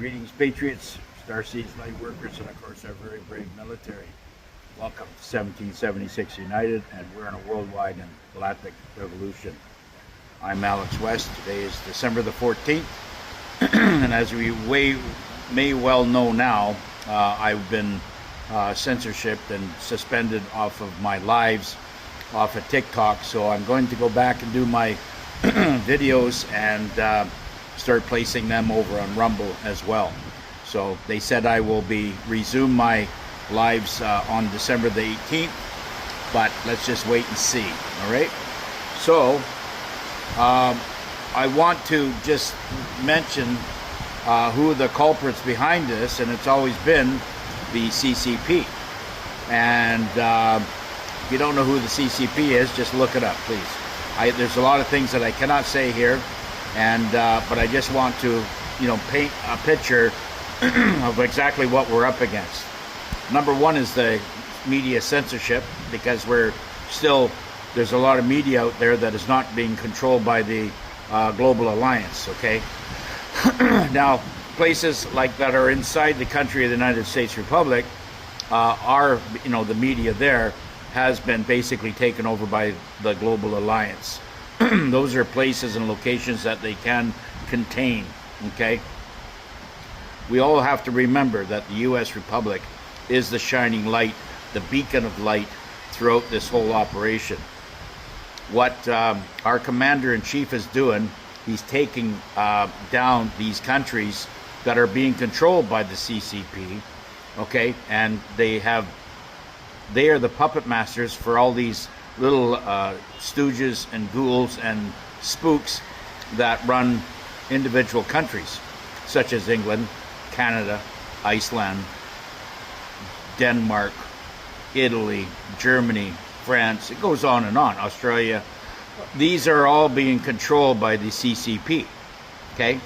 Greetings, patriots, Starseeds, light workers, and of course our very brave military. Welcome to 1776 United, and we're in a worldwide and galactic revolution. I'm Alex West. Today is December the 14th, and as we may well know now, I've been censorshiped and suspended off of my lives off of TikTok, so I'm going to go back and do my videos and start placing them over on Rumble as well. So they said I will resume my lives on December the 18th, but let's just wait and see. All right. So I want to just mention who the culprits behind this, and it's always been the CCP. And if you don't know who the CCP is, just look it up, please. There's a lot of things that I cannot say here. And but I just want to, paint a picture of exactly what we're up against. Number one is the media censorship, because there's a lot of media out there that is not being controlled by the Global Alliance. Okay. Now, places like that are inside the country of the United States Republic the media there has been basically taken over by the Global Alliance. Those are places and locations that they can contain, okay? We all have to remember that the U.S. Republic is the shining light, the beacon of light throughout this whole operation. What our commander-in-chief is doing, he's taking down these countries that are being controlled by the CCP, okay? And they are the puppet masters for all these little stooges and ghouls and spooks that run individual countries such as England, Canada, Iceland, Denmark, Italy, Germany, France. It goes on and on. Australia. These are all being controlled by the CCP. Okay?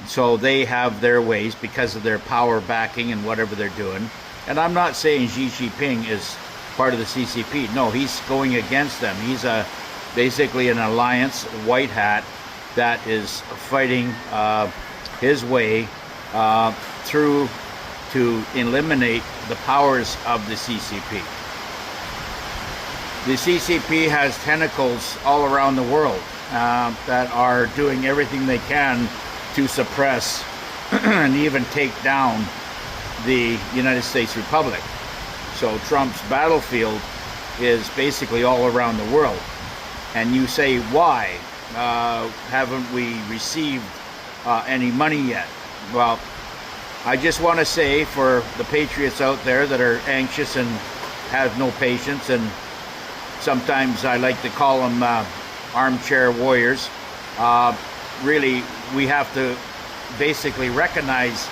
So they have their ways because of their power backing and whatever they're doing. And I'm not saying Xi Jinping is part of the CCP. No, he's going against them. He's basically an alliance, white hat, that is fighting his way through to eliminate the powers of the CCP. The CCP has tentacles all around the world that are doing everything they can to suppress and even take down the United States Republic. So Trump's battlefield is basically all around the world. And you say, why haven't we received any money yet? Well, I just want to say for the patriots out there that are anxious and have no patience, and sometimes I like to call them armchair warriors, really we have to basically recognize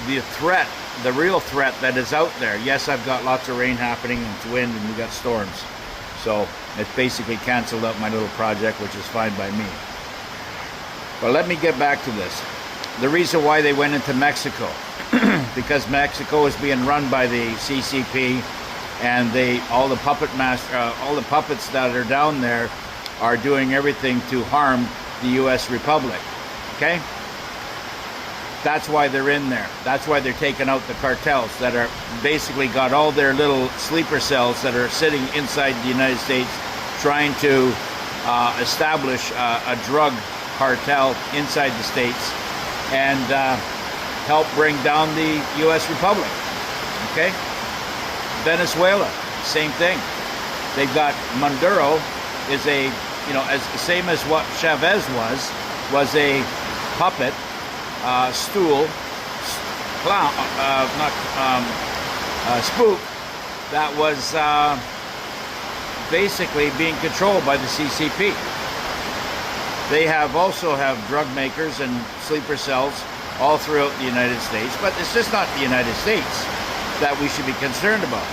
the threat, the real threat that is out there. Yes, I've got lots of rain happening and it's wind and we got storms. So it's basically canceled out my little project, which is fine by me. But let me get back to this. The reason why they went into Mexico, because Mexico is being run by the CCP, and all the puppets that are down there are doing everything to harm the U.S. Republic. Okay? That's why they're in there. That's why they're taking out the cartels that are basically got all their little sleeper cells that are sitting inside the United States trying to establish a drug cartel inside the states and help bring down the U.S. Republic. Okay? Venezuela, same thing. They've got Maduro is as the same as what Chavez was a puppet, stool, clown, spook that was basically being controlled by the CCP. They also have drug makers and sleeper cells all throughout the United States, but it's just not the United States that we should be concerned about.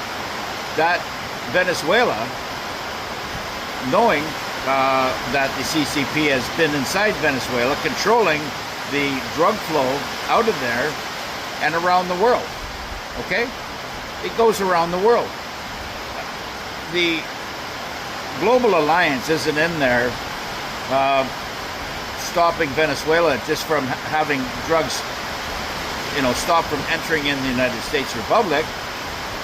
That Venezuela, knowing that the CCP has been inside Venezuela, controlling the drug flow out of there and around the world. Okay? It goes around the world. The Global Alliance isn't in there stopping Venezuela just from having drugs, stopped from entering in the United States Republic.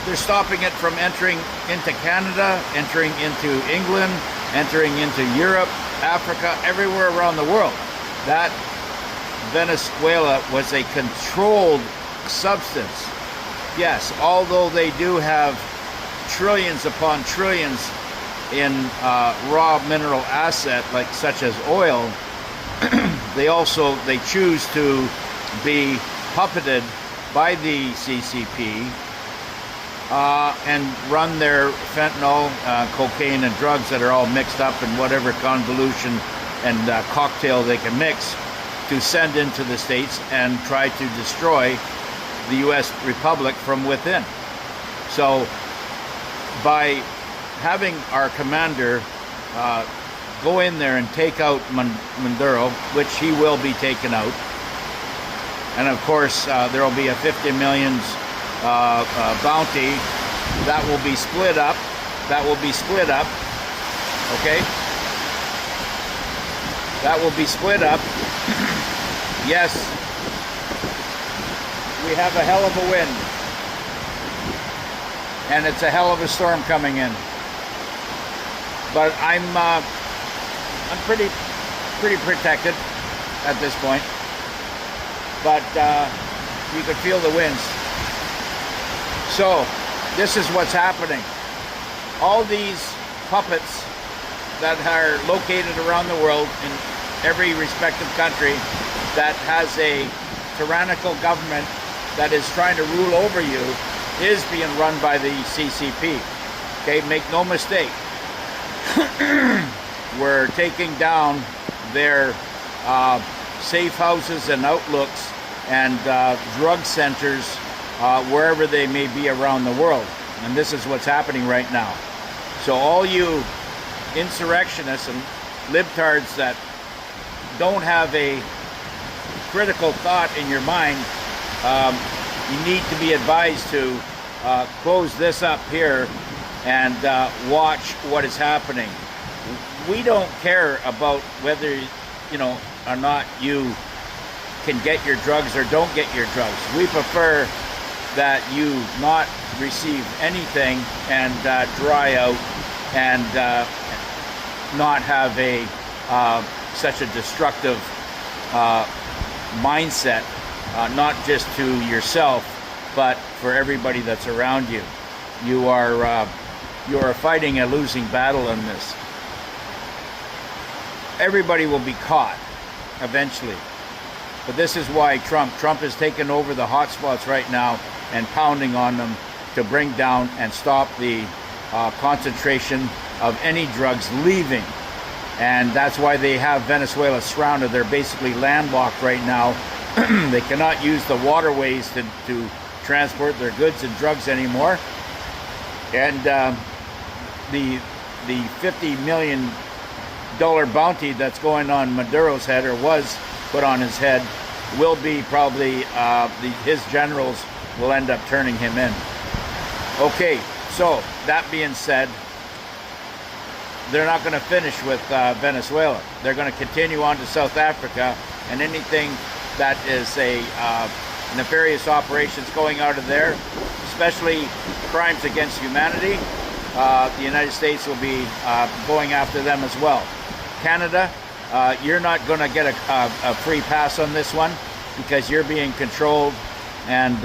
They're stopping it from entering into Canada, entering into England, entering into Europe, Africa, everywhere around the world. That Venezuela was a controlled substance. Yes, although they do have trillions upon trillions in raw mineral asset, like such as oil, they choose to be puppeted by the CCP and run their fentanyl, cocaine, and drugs that are all mixed up in whatever convolution and cocktail they can mix to send into the States and try to destroy the U.S. Republic from within. So by having our commander go in there and take out Maduro, which he will be taken out, and of course there will be a 50 million bounty that will be split up. Okay, that will be split up. Yes, we have a hell of a wind, and it's a hell of a storm coming in. But I'm pretty protected at this point. But you can feel the winds. So this is what's happening. All these puppets that are located around the world in every respective country that has a tyrannical government that is trying to rule over you is being run by the CCP. Okay, make no mistake. We're taking down their safe houses and outlooks and drug centers wherever they may be around the world. And this is what's happening right now. So all you insurrectionists and libtards that don't have a critical thought in your mind, you need to be advised to close this up here and watch what is happening. We don't care about whether or not you can get your drugs or don't get your drugs. We prefer that you not receive anything and dry out and not have a such a destructive mindset, not just to yourself, but for everybody that's around you. You are fighting a losing battle in this. Everybody will be caught eventually. But this is why Trump has taken over the hot spots right now and pounding on them to bring down and stop the concentration of any drugs leaving. And that's why they have Venezuela surrounded. They're basically landlocked right now. They cannot use the waterways to transport their goods and drugs anymore. And the $50 million bounty that's going on Maduro's head, or was put on his head, will be probably his generals will end up turning him in. Okay, so that being said, they're not going to finish with Venezuela. They're going to continue on to South Africa, and anything that is a nefarious operations going out of there, especially crimes against humanity, the United States will be going after them as well. Canada, you're not going to get a free pass on this one, because you're being controlled and